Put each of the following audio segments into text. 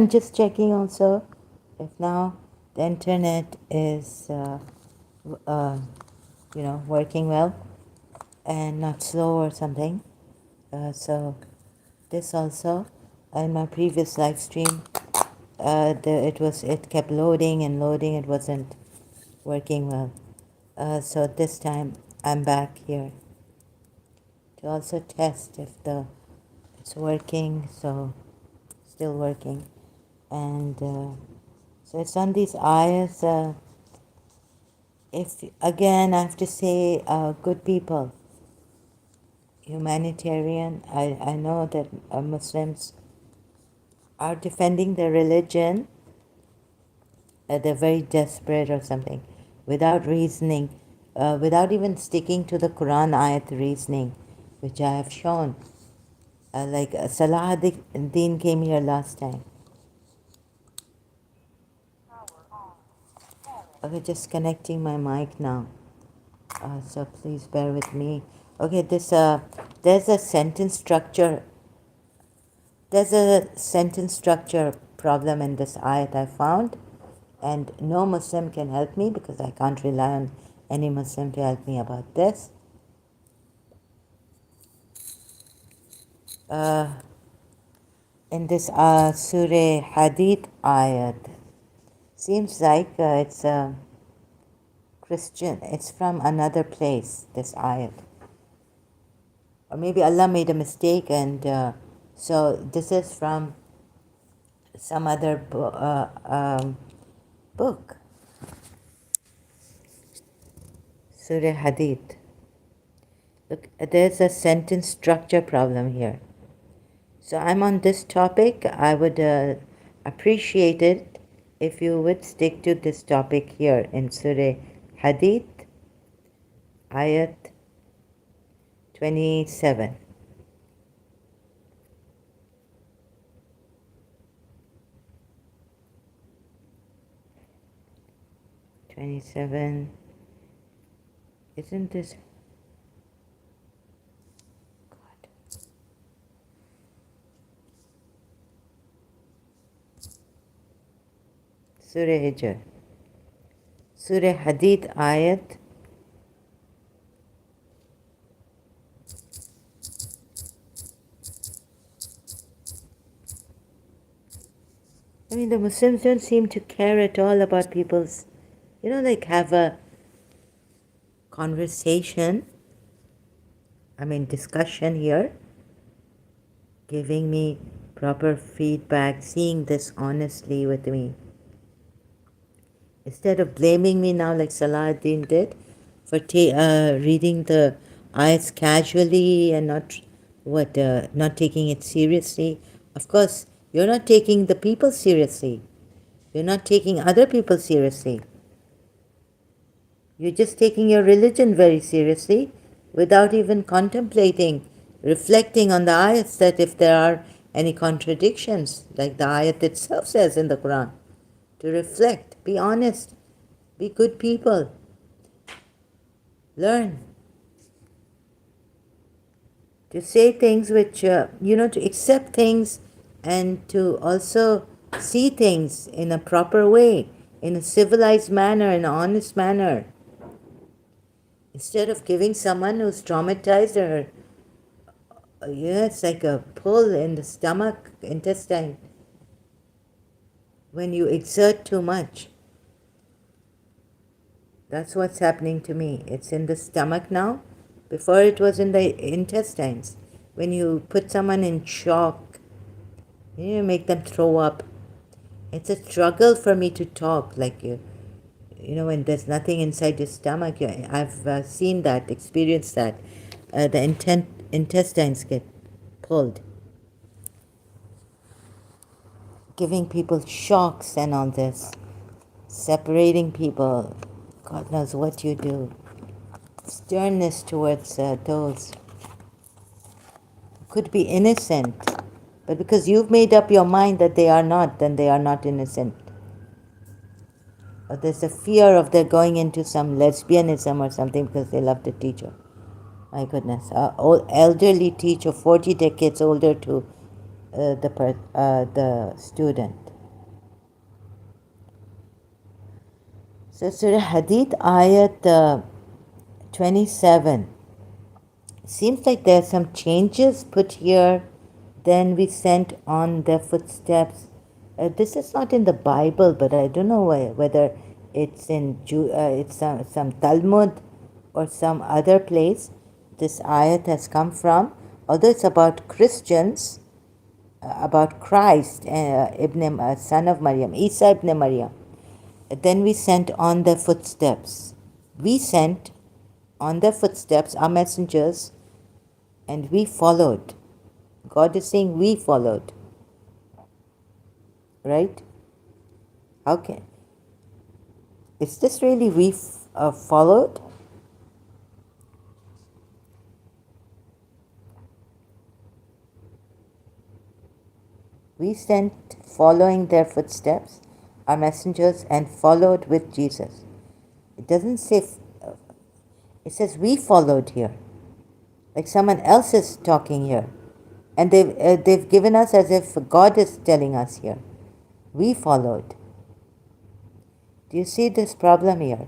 just checking also if now the internet is, working well and not slow or something. So this also, in my previous live stream, it kept loading and loading. It wasn't working well. So this time I'm back here to also test if it's working. So still working, and so it's on these ayahs. If again I have to say, good people, humanitarian. I know that Muslims are defending their religion. They're very desperate or something, without reasoning, without even sticking to the Quran ayat reasoning, which I have shown. Like Salah ad-Din came here last time. Okay, just connecting my mic now. So please bear with me. Okay, there's a sentence structure. There's a sentence structure problem in this ayat I found, and no Muslim can help me because I can't rely on any Muslim to help me about this. In this Surah Hadith ayat, seems like it's a Christian. It's from another place, this ayat. Or maybe Allah made a mistake, and so this is from some other book. Surah Hadith. Look, there's a sentence structure problem here. So I'm on this topic. I would appreciate it if you would stick to this topic here in Surah Hadith, Ayat 27. Isn't this? God. Surah Hijr. Surah Hadith Ayat. I mean, the Muslims don't seem to care at all about people's, like have a conversation, discussion here, giving me proper feedback, seeing this honestly with me. Instead of blaming me now like Salah ad-Din did for reading the ayats casually and not taking it seriously. Of course, you're not taking the people seriously. You're not taking other people seriously. You're just taking your religion very seriously without even contemplating, reflecting on the ayats, that if there are any contradictions, like the ayat itself says in the Quran, to reflect, be honest, be good people, learn. To say things which, to accept things and to also see things in a proper way, in a civilized manner, in an honest manner. Instead of giving someone who's traumatized or, it's like a pull in the stomach, intestine, when you exert too much. That's what's happening to me. It's in the stomach now. Before it was in the intestines. When you put someone in shock, you make them throw up. It's a struggle for me to talk, like when there's nothing inside your stomach. I've seen that, experienced that. The intestines get pulled. Giving people shocks and all this. Separating people. God knows what you do. Sternness towards those who could be innocent. But because you've made up your mind that they are not, then they are not innocent. Or there's a fear of their going into some lesbianism or something because they love the teacher. My goodness. Elderly teacher, 40 decades older to the student. So Surah Hadid Ayat 27. Seems like there are some changes put here. Then we sent on their footsteps. This is not in the Bible, but I don't know whether it's in it's some Talmud or some other place this ayat has come from. Although it's about Christians, about Christ, son of Maryam, Isa ibn Maryam. Then we sent on their footsteps. We sent on their footsteps our messengers, and we followed. God is saying we followed. Right? Okay. Is this really we followed? We sent following their footsteps, our messengers, and followed with Jesus. It doesn't say, it says we followed here. Like someone else is talking here. And they've given us as if God is telling us here. We followed. Do you see this problem here?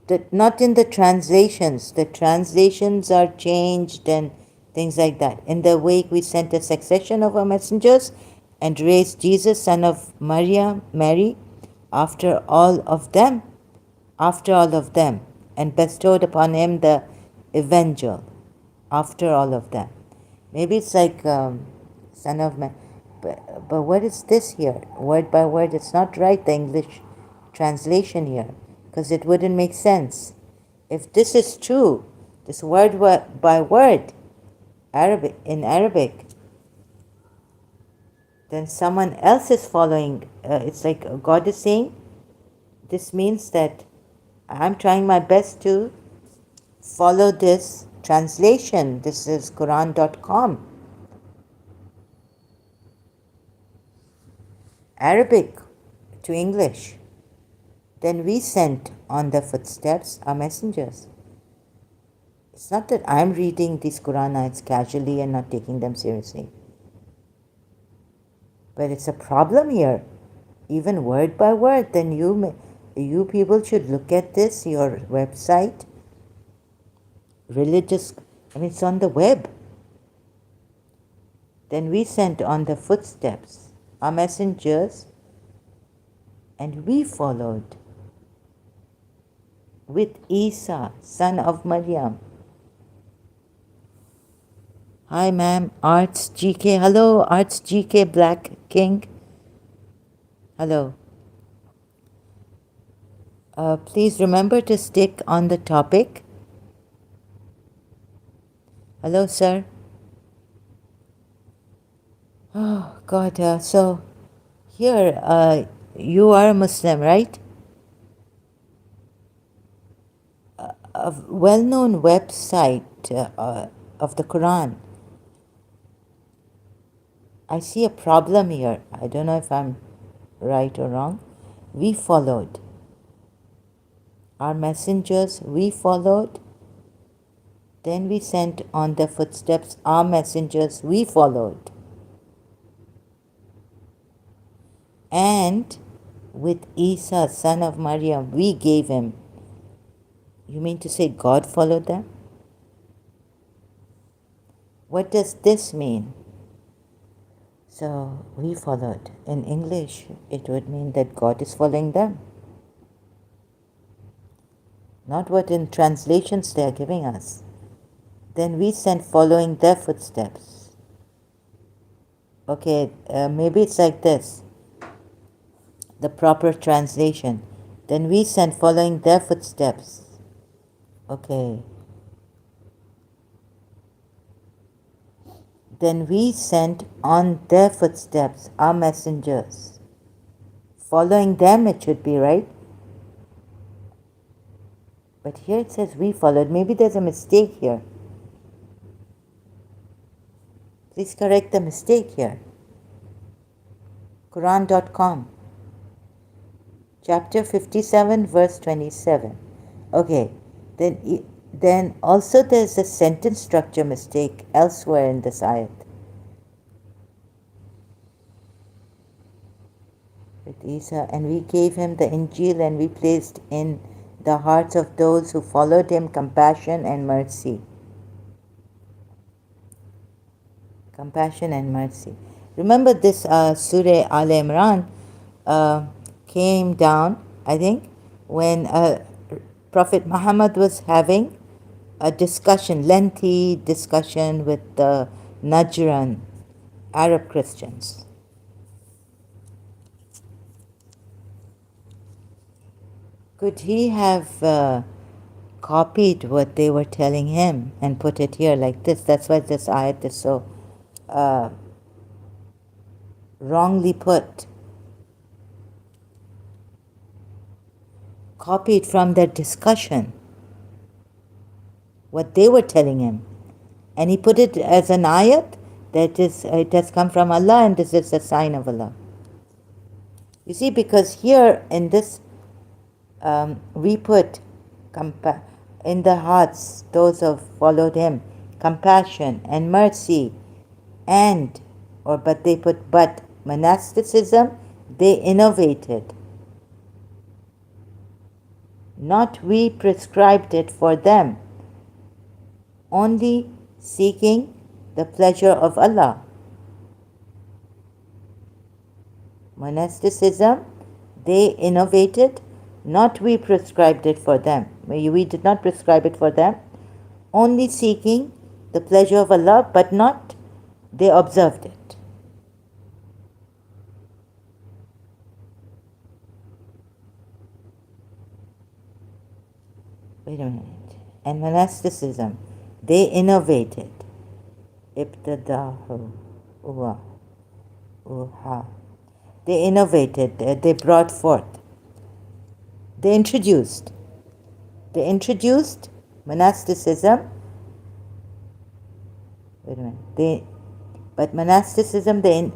That not in the translations. The translations are changed and things like that. In the wake, we sent a succession of our messengers and raised Jesus, son of Mary, after all of them, and bestowed upon him the evangel, after all of them. Maybe it's like son of man. But what is this here? Word by word, it's not right, the English translation here, because it wouldn't make sense. If this is true, this word by word, in Arabic, then someone else is following. It's like God is saying, this means that I'm trying my best to follow this translation. This is Quran.com. Arabic to English. Then we sent on their footsteps our messengers. It's not that I'm reading these Quran ayats casually and not taking them seriously. But it's a problem here, even word by word. Then you people should look at this, your website, religious, it's on the web. Then we sent on the footsteps our messengers, and we followed with Isa, son of Maryam. Hi, ma'am. Arts GK. Hello, Arts GK Black King. Hello. Please remember to stick on the topic. Hello, sir. Oh, God. So, here, you are a Muslim, right? A well-known website of the Quran. I see a problem here. I don't know if I'm right or wrong. We followed. Our messengers, we followed. Then we sent on their footsteps our messengers, we followed. And with Isa, son of Maryam, we gave him. You mean to say God followed them? What does this mean? So we followed. In English, it would mean that God is following them. Not what in translations they are giving us. Then we sent following their footsteps. Okay, maybe it's like this. The proper translation. Then we sent following their footsteps. Okay. Then we sent on their footsteps our messengers. Following them it should be, right? But here it says we followed. Maybe there's a mistake here. Please correct the mistake here. Quran.com. Chapter 57, verse 27. Okay. Then then also there's a sentence structure mistake elsewhere in this ayat. With Isa, and we gave him the Injil, and we placed in the hearts of those who followed him compassion and mercy. Compassion and mercy. Remember this Surah Al Imran came down, I think, when Prophet Muhammad was having a discussion, lengthy discussion with the Najran Arab Christians. Could he have copied what they were telling him and put it here like this? That's why this ayat is so wrongly put. Copied from their discussion what they were telling him, and he put it as an ayat that is, it has come from Allah and this is a sign of Allah. You see, because here in this we put in the hearts those who followed him compassion and mercy, and but they put monasticism they innovated, not we prescribed it for them, only seeking the pleasure of Allah. Monasticism they innovated, not we prescribed it for them. We did not prescribe it for them, only seeking the pleasure of Allah, but not they observed it. Wait a minute. And monasticism, they innovated. Ibtadahu uha uha. They innovated, they brought forth. They introduced monasticism. Wait a minute. But monasticism they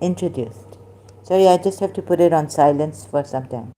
introduced. Sorry, I just have to put it on silence for some time.